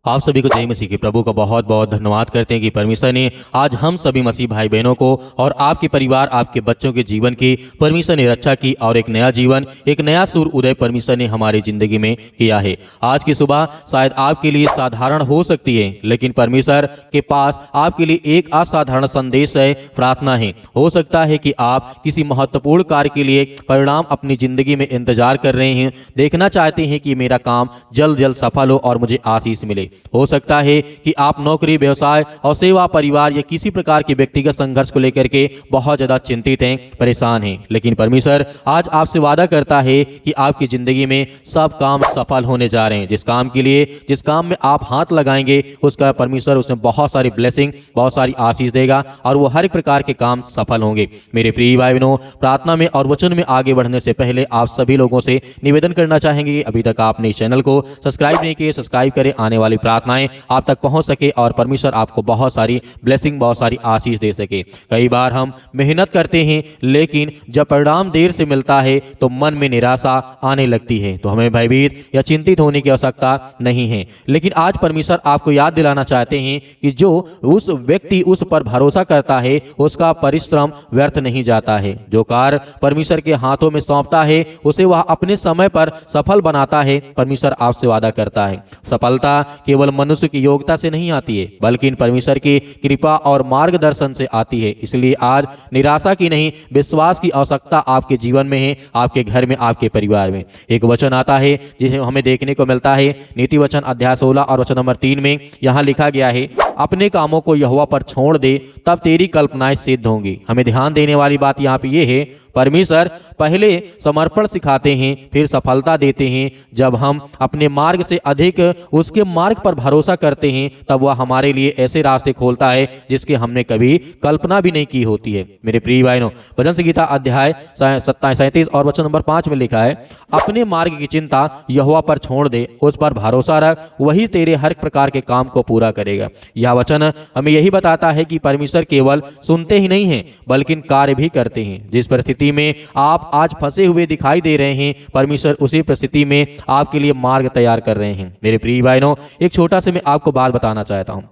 आप सभी को जय मसीह के प्रभु का बहुत बहुत धन्यवाद करते हैं कि परमेश्वर ने आज हम सभी मसीह भाई बहनों को और आपके परिवार आपके बच्चों के जीवन की परमेश्वर ने रक्षा की और एक नया जीवन एक नया सूर्य उदय परमेश्वर ने हमारी जिंदगी में किया है। आज की सुबह शायद आपके लिए साधारण हो सकती है, लेकिन परमेश्वर के पास आपके लिए एक असाधारण संदेश है, प्रार्थना है। हो सकता है कि आप किसी महत्वपूर्ण कार्य के लिए परिणाम अपनी जिंदगी में इंतजार कर रहे हैं, देखना चाहते हैं कि मेरा काम जल्द जल्द सफल हो और मुझे आशीष मिले। हो सकता है कि आप नौकरी, व्यवसाय और सेवा, परिवार या किसी प्रकार के व्यक्तिगत संघर्ष को लेकर के बहुत ज्यादा चिंतित हैं, परेशान हैं, लेकिन परमेश्वर आज आपसे वादा करता है कि आपकी जिंदगी में सब काम सफल होने जा रहे हैं। जिस काम में आप हाथ लगाएंगे उसका परमेश्वर उसमें बहुत सारी ब्लेसिंग, बहुत सारी आशीष देगा और वो हर एक प्रकार के काम सफल होंगे। मेरे प्रिय भाई बहनों, प्रार्थना में और वचन में आगे बढ़ने से पहले आप सभी लोगों से निवेदन करना चाहेंगे कि अभी तक आपने इस चैनल को सब्सक्राइब नहीं किए, सब्सक्राइब करें, आने वाली प्रार्थनाएं आप तक पहुंच सके और परमेश्वर आपको बहुत सारी ब्लेसिंग, बहुत सारी आशीष दे सके। कई बार हम मेहनत करते हैं, लेकिन जब परिणाम देर से मिलता है तो मन में निराशा आने लगती है। तो हमें भयभीत या चिंतित होने की आवश्यकता नहीं है, लेकिन आज परमेश्वर आपको याद दिलाना चाहते हैं कि जो उस व्यक्ति उस पर भरोसा करता है उसका परिश्रम व्यर्थ नहीं जाता है। जो कार्य परमेश्वर के हाथों में सौंपता है उसे वह अपने समय पर सफल बनाता है। परमेश्वर आपसे वादा करता है, सफलता केवल मनुष्य की योग्यता से नहीं आती है, बल्कि परमेश्वर की कृपा और मार्गदर्शन से आती है। इसलिए आज निराशा की नहीं, विश्वास की आवश्यकता आपके जीवन में है, आपके घर में, आपके परिवार में। एक वचन आता है जिसे हमें देखने को मिलता है नीति वचन अध्याय 16 और वचन नंबर 3 में। यहाँ लिखा गया है, अपने कामों को यहोवा पर छोड़ दे, तब तेरी कल्पनाएं सिद्ध होंगी। हमें ध्यान देने वाली बात यहाँ पे ये है, परमेश्वर पहले समर्पण सिखाते हैं, फिर सफलता देते हैं। जब हम अपने मार्ग से अधिक उसके मार्ग पर भरोसा करते हैं तब वह हमारे लिए ऐसे रास्ते खोलता है जिसके हमने कभी कल्पना भी नहीं की होती है। मेरे प्रिय भाइयों, भजन संहिता अध्याय 37 और वचन नंबर 5 में लिखा है, अपने मार्ग की चिंता यहोवा पर छोड़ दे, उस पर भरोसा रख, वही तेरे हर प्रकार के काम को पूरा करेगा। यह वचन हमें यही बताता है कि परमेश्वर केवल सुनते ही नहीं हैं बल्कि कार्य भी करते हैं। जिस परिस्थिति में आप आज फंसे हुए दिखाई दे रहे हैं, परमेश्वर उसी परिस्थिति में आपके लिए मार्ग तैयार कर रहे हैं। मेरे प्रिय भाइयों, एक छोटा सा मैं आपको बात बताना चाहता हूं।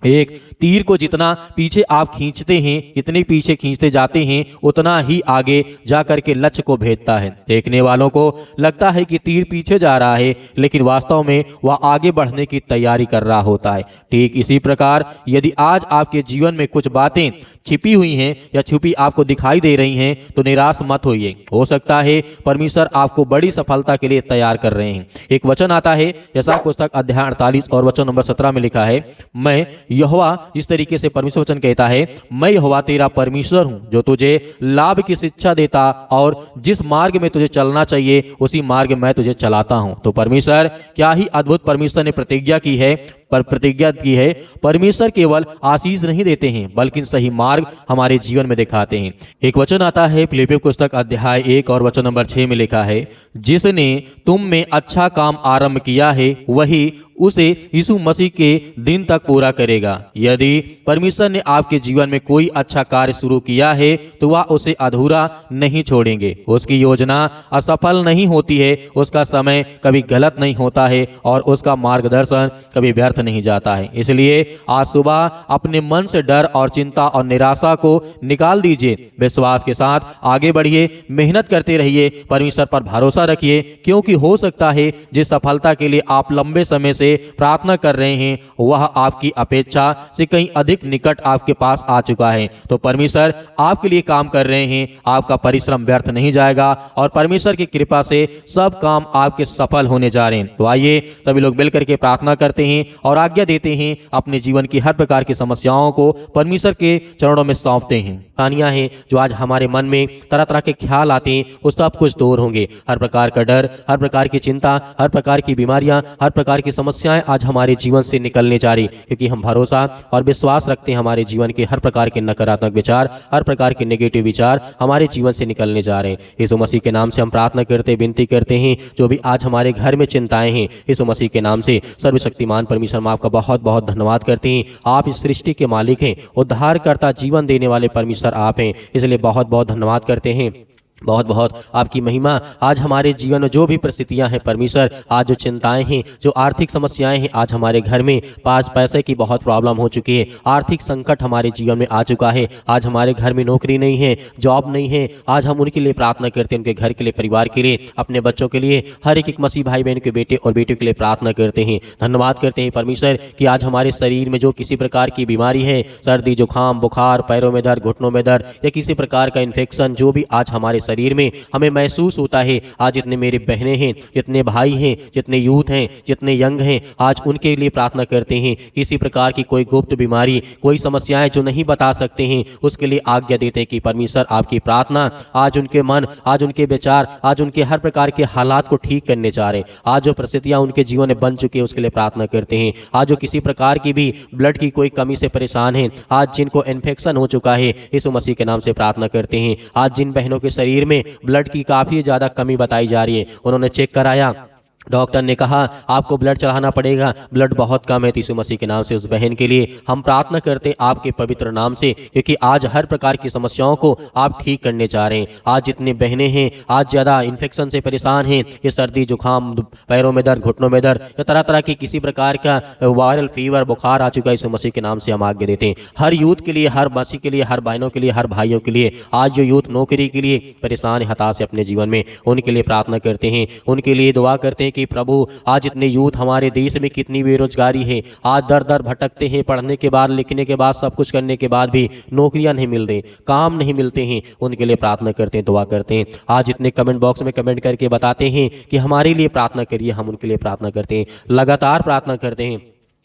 एक तीर को जितना पीछे आप खींचते हैं, जितने पीछे खींचते जाते हैं, उतना ही आगे जाकर के लक्ष्य को भेदता है। देखने वालों को लगता है कि तीर पीछे जा रहा है, लेकिन वास्तव में वह आगे बढ़ने की तैयारी कर रहा होता है। ठीक इसी प्रकार यदि आज आपके जीवन में कुछ बातें छिपी हुई हैं या छुपी आपको दिखाई दे रही हैं तो निराश मत होइए। हो सकता है परमेश्वर आपको बड़ी सफलता के लिए तैयार कर रहे हैं। एक वचन आता है यशायाह पुस्तक अध्याय 48 और वचन नंबर 17 में लिखा है, मैं यहोवा, इस तरीके से परमेश्वर वचन कहता है, मैं यहोवा तेरा परमेश्वर हूं जो तुझे लाभ की शिक्षा देता और जिस मार्ग में तुझे चलना चाहिए उसी मार्ग में मैं तुझे चलाता हूं। तो परमेश्वर, क्या ही अद्भुत परमेश्वर ने प्रतिज्ञा की है। परमेश्वर केवल आशीष नहीं देते हैं बल्कि सही मार्ग हमारे जीवन में दिखाते हैं। एक वचन आता है फिलिप्पियों पुस्तक अध्याय 1 और वचन नंबर 6 में लिखा है, जिसने तुम में अच्छा काम आरंभ किया है वही उसे यीशु मसीह के दिन तक पूरा करेगा। यदि परमेश्वर ने आपके जीवन में कोई अच्छा कार्य शुरू किया है तो वह उसे अधूरा नहीं छोड़ेंगे। उसकी योजना असफल नहीं होती है, उसका समय कभी गलत नहीं होता है और उसका मार्गदर्शन कभी व्यर्थ नहीं जाता है। इसलिए आज सुबह अपने मन से डर और चिंता और निराशा को निकाल दीजिए, विश्वास के साथ आगे बढ़िए, मेहनत करते रहिए, परमेश्वर पर भरोसा रखिए, क्योंकि हो सकता है जिस सफलता के लिए आप लंबे समय से प्रार्थना कर रहे हैं वह आपकी अपेक्षा से कहीं अधिक निकट आपके पास आ चुका है। तो परमेश्वर आपके लिए काम कर रहे हैं, आपका परिश्रम व्यर्थ नहीं जाएगा और परमेश्वर की कृपा से सब काम आपके सफल होने जा रहे हैं। तो आइए सभी लोग मिलकर के प्रार्थना करते हैं और आज्ञा देते हैं, अपने जीवन की हर प्रकार की समस्याओं को परमेश्वर के चरणों में सौंपते हैं। कहानियां हैं जो आज हमारे मन में तरह तरह के ख्याल आते हैं, वो सब कुछ दूर होंगे। हर प्रकार का डर, हर प्रकार की चिंता, हर प्रकार की बीमारियां, हर प्रकार की समस्याएं आज हमारे जीवन से निकलने जा रही, क्योंकि हम भरोसा और विश्वास रखते हैं हमारे जीवन के हर प्रकार के नकारात्मक विचार, हर प्रकार के नेगेटिव विचार हमारे जीवन से निकलने जा रहे हैं। यीशु मसीह के नाम से हम प्रार्थना करते, विनती करते हैं, जो भी आज हमारे घर में चिंताएं हैं, यीशु मसीह के नाम से सर्वशक्तिमान परमेश्वर, हम आपका बहुत बहुत धन्यवाद करते हैं। आप इस सृष्टि के मालिक हैं, उद्धारकर्ता, जीवन देने वाले परमेश्वर आप हैं, इसलिए बहुत बहुत धन्यवाद करते हैं। बहुत बहुत आपकी महिमा। आज हमारे जीवन में जो भी परिस्थितियां हैं परमेश्वर, आज जो चिंताएं हैं, जो आर्थिक समस्याएं हैं, आज हमारे घर में पास पैसे की बहुत प्रॉब्लम हो चुकी है, आर्थिक संकट हमारे जीवन में आ चुका है। आज हमारे घर में नौकरी नहीं है, जॉब नहीं है। आज हम उनके लिए प्रार्थना करते हैं, उनके घर के लिए, परिवार के लिए, अपने बच्चों के लिए, हर एक मसीह भाई बहन के बेटे और बेटियों के लिए प्रार्थना करते हैं। धन्यवाद करते हैं परमेश्वर कि आज हमारे शरीर में जो किसी प्रकार की बीमारी है, सर्दी जुकाम बुखार, पैरों में दर्द, घुटनों में दर्द या किसी प्रकार का इन्फेक्शन, जो भी आज हमारे शरीर में हमें महसूस होता है, आज जितने मेरे बहनें हैं, जितने भाई हैं, जितने यूथ हैं, जितने यंग हैं, आज उनके लिए प्रार्थना करते हैं। किसी प्रकार की कोई गुप्त बीमारी, कोई समस्याएं जो नहीं बता सकते हैं, उसके लिए आज्ञा देते हैं कि परमेश्वर आपकी प्रार्थना आज उनके मन, आज उनके विचार, आज उनके हर प्रकार के हालात को ठीक करने जा रहे हैं। आज जो परिस्थितियां उनके जीवन में बन चुकी है उसके लिए प्रार्थना करते हैं। आज जो किसी प्रकार की भी ब्लड की कोई कमी से परेशान हैं, आज जिनको इन्फेक्शन हो चुका है, यीशु मसीह के नाम से प्रार्थना करते हैं। आज जिन बहनों के शरीर में ब्लड की काफ़ी ज़्यादा कमी बताई जा रही है, उन्होंने चेक कराया, डॉक्टर ने कहा आपको ब्लड चढ़ाना पड़ेगा, ब्लड बहुत कम है, तो यीशु मसीह के नाम से उस बहन के लिए हम प्रार्थना करते हैं आपके पवित्र नाम से, क्योंकि आज हर प्रकार की समस्याओं को आप ठीक करने जा रहे हैं। आज जितने बहनें हैं आज ज़्यादा इन्फेक्शन से परेशान हैं, ये सर्दी जुकाम, पैरों में दर्द, घुटनों में दर्द या तरह तरह की किसी प्रकार का वायरल फीवर, बुखार आ चुका है, यीशु मसीह के नाम से हम आज्ञा देते हैं। हर यूथ के लिए, हर मसीह के लिए, हर बहनों के लिए, हर भाइयों के लिए, आज जो यूथ नौकरी के लिए परेशान है, हताश है अपने जीवन में, उनके लिए प्रार्थना करते हैं, उनके लिए दुआ करते हैं कि प्रभु आज इतने यूथ हमारे देश में कितनी बेरोजगारी है, आज दर दर भटकते हैं, पढ़ने के बाद, लिखने के बाद, सब कुछ करने के बाद भी नौकरियां नहीं मिल रही, काम नहीं मिलते हैं, उनके लिए प्रार्थना करते हैं, दुआ करते हैं। आज इतने कमेंट बॉक्स में कमेंट करके बताते हैं कि हमारे लिए प्रार्थना करिए, हम उनके लिए प्रार्थना करते हैं, लगातार प्रार्थना करते हैं,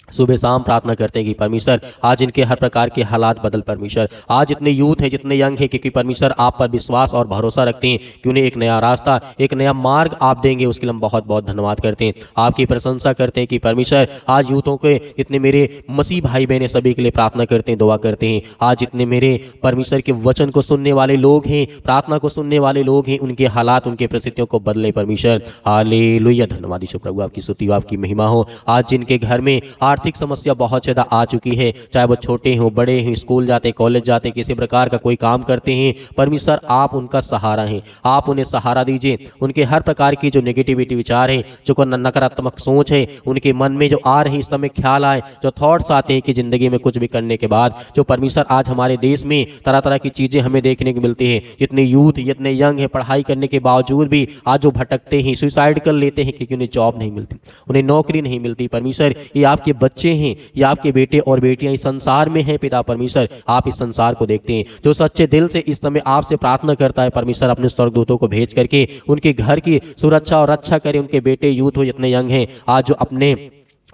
सुबह शाम प्रार्थना करते हैं कि परमेश्वर आज इनके हर प्रकार के हालात बदल। परमेश्वर आज इतने यूथ हैं, जितने यंग हैं, क्योंकि परमेश्वर आप पर विश्वास और भरोसा रखते हैं कि उन्हें एक नया रास्ता, एक नया मार्ग आप देंगे, उसके लिए हम बहुत बहुत धन्यवाद करते हैं, आपकी प्रशंसा करते हैं कि परमेश्वर आज यूथों के इतने मेरे मसीह भाई बहन सभी के लिए प्रार्थना करते हैं, दुआ करते हैं। आज इतने मेरे परमेश्वर के वचन को सुनने वाले लोग हैं, प्रार्थना को सुनने वाले लोग हैं, उनके हालात, उनके परिस्थितियों को बदले परमेश्वर। हालेलुया, धन्यवाद यीशु प्रभु, आपकी स्तुति, आपकी महिमा हो। आज जिनके घर में आर्थिक समस्या बहुत ज़्यादा आ चुकी है, चाहे वो छोटे हों, बड़े हैं, स्कूल जाते, कॉलेज जाते, किसी प्रकार का कोई काम करते हैं, परमेश्वर आप उनका सहारा हैं, आप उन्हें सहारा दीजिए। उनके हर प्रकार की जो नेगेटिविटी विचार है, जो नकारात्मक सोच है, उनके मन में जो आ रही इस समय ख्याल आए, जो थॉट्स आते हैं कि ज़िंदगी में कुछ भी करने के बाद, जो परमेश्वर आज हमारे देश में तरह तरह की चीज़ें हमें देखने को मिलती है, जितने यूथ, जितने यंग है, पढ़ाई करने के बावजूद भी आज जो भटकते हैं, सुसाइड कर लेते हैं क्योंकि उन्हें जॉब नहीं मिलती, उन्हें नौकरी नहीं मिलती। परमेश्वर ये आपके बच्चे हैं, ये आपके बेटे और बेटियां इस संसार में हैं। पिता परमेश्वर आप इस संसार को देखते हैं, जो सच्चे दिल से इस समय आपसे प्रार्थना करता है, परमेश्वर अपने स्वर्गदूतों को भेज करके उनके घर की सुरक्षा और रक्षा करें। उनके बेटे यूथ हो, जितने यंग हैं, आज जो अपने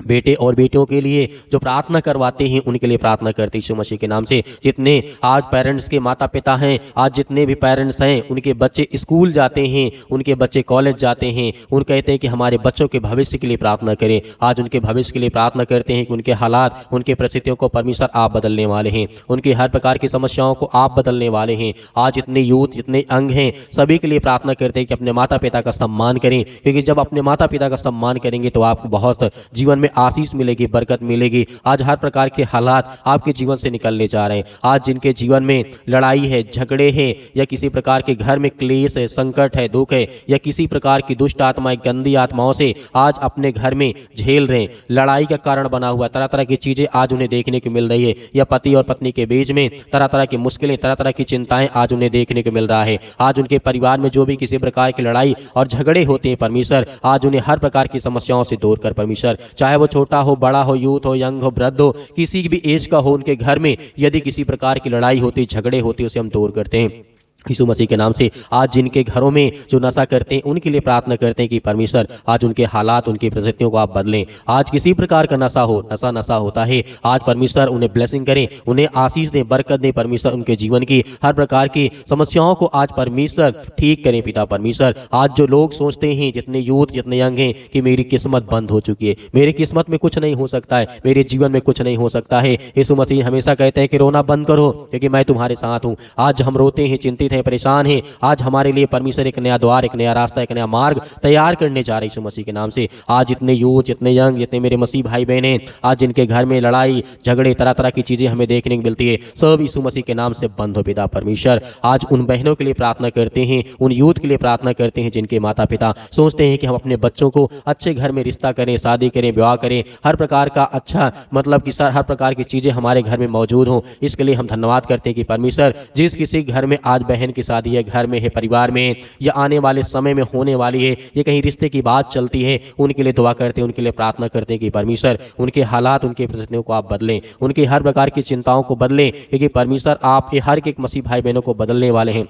बेटे और बेटियों के लिए जो प्रार्थना करवाते हैं, उनके लिए प्रार्थना करते हैं यीशु मसीह के नाम से। जितने आज पेरेंट्स के माता पिता हैं, आज जितने भी पेरेंट्स हैं, उनके बच्चे स्कूल जाते हैं, उनके बच्चे कॉलेज जाते हैं, उन कहते हैं कि हमारे बच्चों के भविष्य के लिए प्रार्थना करें। आज उनके भविष्य के लिए प्रार्थना करते हैं कि उनके हालात, उनके परिस्थितियों को परमेश्वर आप बदलने वाले हैं, उनकी हर प्रकार की समस्याओं को आप बदलने वाले हैं। आज जितने यूथ, जितने अंग हैं, सभी के लिए प्रार्थना करते हैं कि अपने माता पिता का सम्मान करें, क्योंकि जब अपने माता पिता का सम्मान करेंगे तो आपको बहुत जीवन में आशीष मिलेगी, बरकत मिलेगी। आज हर प्रकार के हालात आपके जीवन से निकलने जा रहे हैं। आज जिनके जीवन में लड़ाई है, झगड़े हैं, या किसी प्रकार के घर में क्लेश है, संकट है, दुख है, या किसी प्रकार की दुष्ट आत्माएं, गंदी आत्माओं से आज अपने घर में झेल रहे हैं, लड़ाई का कारण बना हुआ, तरह तरह की चीजें आज उन्हें देखने को मिल रही है, या पति और पत्नी के बीच में तरह तरह की मुश्किलें, तरह तरह की चिंताएं आज उन्हें देखने को मिल रहा है। आज उनके परिवार में जो भी किसी प्रकार की लड़ाई और झगड़े होते हैं, परमेश्वर आज उन्हें हर प्रकार की समस्याओं से दूर कर। परमेश्वर चाहे वो छोटा हो, बड़ा हो, यूथ हो, यंग हो, वृद्ध हो, किसी भी एज का हो, उनके घर में यदि किसी प्रकार की लड़ाई होती, झगड़े होते, उसे हम दूर करते हैं यीशु मसीह के नाम से। आज जिनके घरों में जो नशा करते हैं, उनके लिए प्रार्थना करते हैं कि परमेश्वर आज उनके हालात, उनकी परिस्थितियों को आप बदलें। आज किसी प्रकार का नशा हो, नशा होता है, आज परमेश्वर उन्हें ब्लेसिंग करें, उन्हें आशीष दें, बरकत दें। परमेश्वर उनके जीवन की हर प्रकार की समस्याओं को आज परमेश्वर ठीक करें। पिता परमेश्वर आज जो लोग सोचते हैं, जितने यूथ, जितने यंग हैं, कि मेरी किस्मत बंद हो चुकी है, मेरी किस्मत में कुछ नहीं हो सकता है, मेरे जीवन में कुछ नहीं हो सकता है, यीशु मसीह हमेशा कहते हैं कि रोना बंद करो क्योंकि मैं तुम्हारे साथ हूँ। आज हम रोते हैं, चिंतित चिंतित हैं, परेशान हैं, आज हमारे लिए परमेश्वर एक नया द्वार, एक नया रास्ता, एक नया मार्ग तैयार करने जा रहे हैं यीशु मसीह के नाम से। आज जितने यूथ, जितने यंग, जितने मेरे मसीह भाई बहन हैं, आज जिनके घर में लड़ाई झगड़े तरह तरह की चीज़ें हमें देखने को मिलती है, सब यीशु मसीह के नाम से बंद हो पिता परमेश्वर। आज उन बहनों के लिए प्रार्थना करते हैं, उन यूथ के लिए प्रार्थना करते हैं जिनके माता पिता सोचते हैं कि हम अपने बच्चों को अच्छे घर में रिश्ता करें, शादी करें, विवाह करें, हर प्रकार का अच्छा मतलब कि हर प्रकार की चीज़ें हमारे घर में मौजूद हों। इसके लिए हम धन्यवाद करते हैं कि परमेश्वर जिस किसी घर में आज बहन की शादी है, घर में है, परिवार में या आने वाले समय में होने वाली है, ये कहीं रिश्ते की बात चलती है, उनके लिए दुआ करते हैं, उनके लिए प्रार्थना करते हैं कि परमेश्वर उनके हालात, उनके परिस्थितियों को आप बदलें, उनके हर प्रकार की चिंताओं को बदलें, क्योंकि परमेश्वर आप ये हर एक मसीह भाई बहनों को बदलने वाले हैं।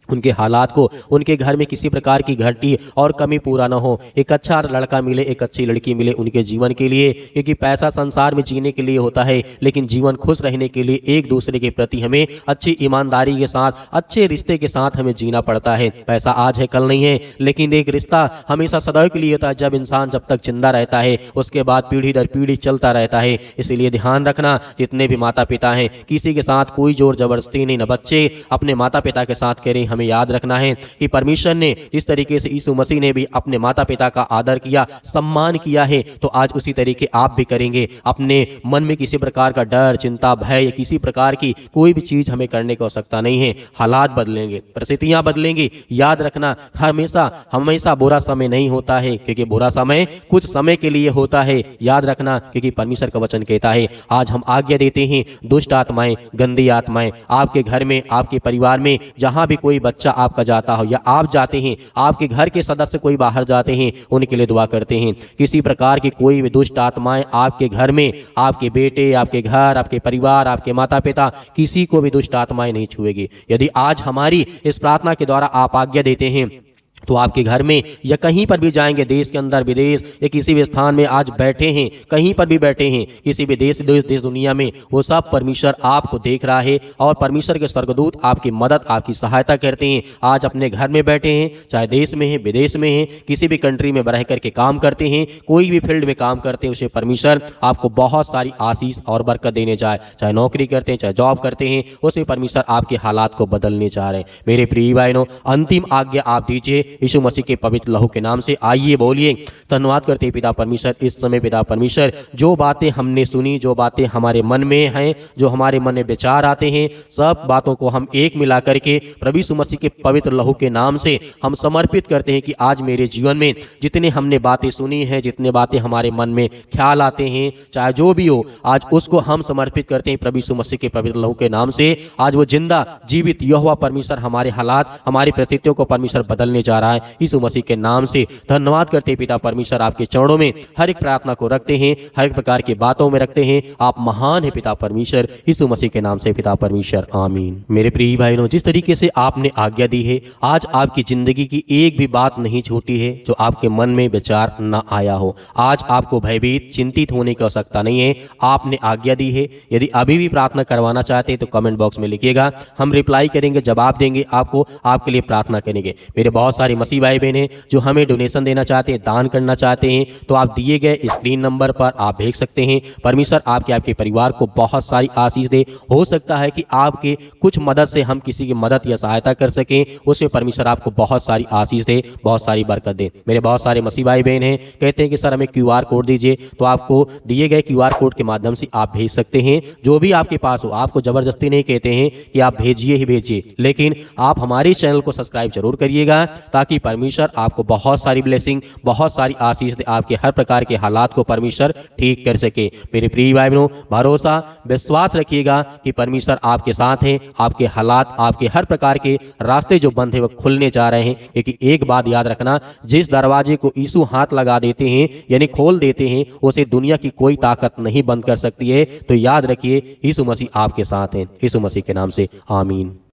उनके हालात को, उनके घर में किसी प्रकार की घटी और कमी पूरा ना हो, एक अच्छा लड़का मिले, एक अच्छी लड़की मिले उनके जीवन के लिए, क्योंकि पैसा संसार में जीने के लिए होता है, लेकिन जीवन खुश रहने के लिए एक दूसरे के प्रति हमें अच्छी ईमानदारी के साथ, अच्छे रिश्ते के साथ हमें जीना पड़ता है। पैसा आज है कल नहीं है, लेकिन एक रिश्ता हमेशा सदैव के लिए होता है। जब इंसान जब तक जिंदा रहता है उसके बाद पीढ़ी दर पीढ़ी चलता रहता है। इसीलिए ध्यान रखना, जितने भी माता पिता हैं, किसी के साथ कोई जोर जबरदस्ती नहीं, न बच्चे अपने माता पिता के साथ करें। हमें याद रखना है कि परमेश्वर ने जिस तरीके से यीशु मसीह ने भी अपने माता पिता का आदर किया, सम्मान किया है, तो आज उसी तरीके आप भी करेंगे। अपने मन में किसी प्रकार का डर, चिंता, भय या किसी प्रकार की कोई भी चीज हमें करने की आवश्यकता नहीं है। हालात बदलेंगे, परिस्थितियां बदलेंगी, याद रखना हमेशा बुरा समय नहीं होता है, क्योंकि बुरा समय कुछ समय के लिए होता है। याद रखना, क्योंकि परमेश्वर का वचन कहता है, आज हम आज्ञा देते हैं दुष्ट आत्माएं, गंदी आत्माएं आपके घर में, आपके परिवार में, जहां भी कोई बच्चा आपका जाता हो या आप जाते हैं, आपके घर के सदस्य कोई बाहर जाते हैं, उनके लिए दुआ करते हैं। किसी प्रकार की कोई भी दुष्ट आत्माएं आपके घर में, आपके बेटे, आपके घर, आपके परिवार, आपके माता पिता, किसी को भी दुष्ट आत्माएं नहीं छुएगी। यदि आज हमारी इस प्रार्थना के द्वारा आप आज्ञा देते हैं तो आपके घर में या कहीं पर भी जाएंगे, देश के अंदर विदेश या किसी भी स्थान में आज बैठे हैं, कहीं पर भी बैठे हैं, किसी भी देश दुनिया में, वो सब परमेश्वर आपको देख रहा है और परमेश्वर के स्वर्गदूत आपकी मदद, आपकी सहायता करते हैं। आज अपने घर में बैठे हैं, चाहे देश में हैं, विदेश में हैं, किसी भी कंट्री में रह करके काम करते हैं, कोई भी फील्ड में काम करते हैं, उसे परमेश्वर आपको बहुत सारी आशीष और बरकत देने जाए। चाहे नौकरी करते हैं, चाहे जॉब करते हैं, उसमें परमेश्वर आपके हालात को बदलने जा रहे हैं। मेरे प्रिय भाइयों, अंतिम आज्ञा आप दीजिए यीशु मसीह के पवित्र लहू के नाम से। आइए बोलिए, धन्यवाद करते हैं पिता परमेश्वर। इस समय पिता परमेश्वर, जो बातें हमने सुनी, जो बातें हमारे मन में हैं, जो हमारे मन में विचार आते हैं, सब बातों को हम एक मिला करके प्रभु यीशु मसीह के पवित्र लहू के नाम से हम समर्पित करते हैं कि आज मेरे जीवन में जितने हमने बातें सुनी हैं, जितने बातें हमारे मन में ख्याल आते हैं, चाहे जो भी हो, आज उसको हम समर्पित करते हैं प्रभु यीशु मसीह के पवित्र लहू के नाम से। आज वो जिंदा जीवित यहोवा परमेश्वर हमारे हालात, हमारी परिस्थितियों को परमेश्वर बदलने जा रहा है यीशु मसीह के नाम से। धन्यवाद करते पिता परमेश्वर, आपके चरणों में हर एक प्रार्थना को रखते हैं, हर एक प्रकार की बातों में रखते हैं। आप महान है पिता परमेश्वर, यीशु मसीह के नाम से पिता परमेश्वर, आमीन। मेरे प्रिय भाइयों, जिस तरीके से आपने आज्ञा दी है, आज आपकी जिंदगी की एक भी बात नहीं छूटी है जो आपके मन में विचार न आया हो। आज आपको भयभीत, चिंतित होने की आवश्यकता नहीं है। आपने आज्ञा दी है। यदि अभी भी प्रार्थना करवाना चाहते हैं तो कमेंट बॉक्स में लिखिएगा, हम रिप्लाई करेंगे, जवाब देंगे आपको, आपके लिए प्रार्थना करेंगे। मेरे बहुत सारे मसीह भाई बहन हैं जो हमें डोनेशन देना चाहते हैं, दान करना चाहते हैं, तो आप दिए गए स्क्रीन नंबर पर आप भेज सकते हैं। परमेश्वर आपके परिवार को बहुत सारी आशीष दे। हो सकता है कि आपके कुछ मदद से हम किसी की मदद या सहायता कर सकें, उसमें परमेश्वर आपको बहुत सारी आशीष दे, बहुत सारी बरकत दे। मेरे बहुत सारे मसीह भाई बहन हैं, कहते हैं कि सर हमें QR कोड दीजिए, तो आपको दिए गए QR कोड के माध्यम से आप भेज सकते हैं। जो भी आपके पास हो, आपको जबरदस्ती नहीं कहते हैं कि आप भेजिए ही भेजिए, लेकिन आप हमारे चैनल को सब्सक्राइब जरूर करिएगा, ताकि परमेश्वर आपको बहुत सारी ब्लेसिंग, बहुत सारी आशीष दे, आपके हर प्रकार के हालात को परमेश्वर ठीक कर सके। मेरे प्रिय भाई बहनों, भरोसा, विश्वास रखिएगा कि परमेश्वर आपके साथ हैं। आपके हालात, आपके हर प्रकार के रास्ते जो बंद है वो खुलने जा रहे हैं। क्योंकि एक बात याद रखना, जिस दरवाजे को यीशु हाथ लगा देते हैं यानी खोल देते हैं, उसे दुनिया की कोई ताकत नहीं बंद कर सकती है। तो याद रखिए, यीशु मसीह आपके साथ हैं। यीशु मसीह के नाम से, आमीन।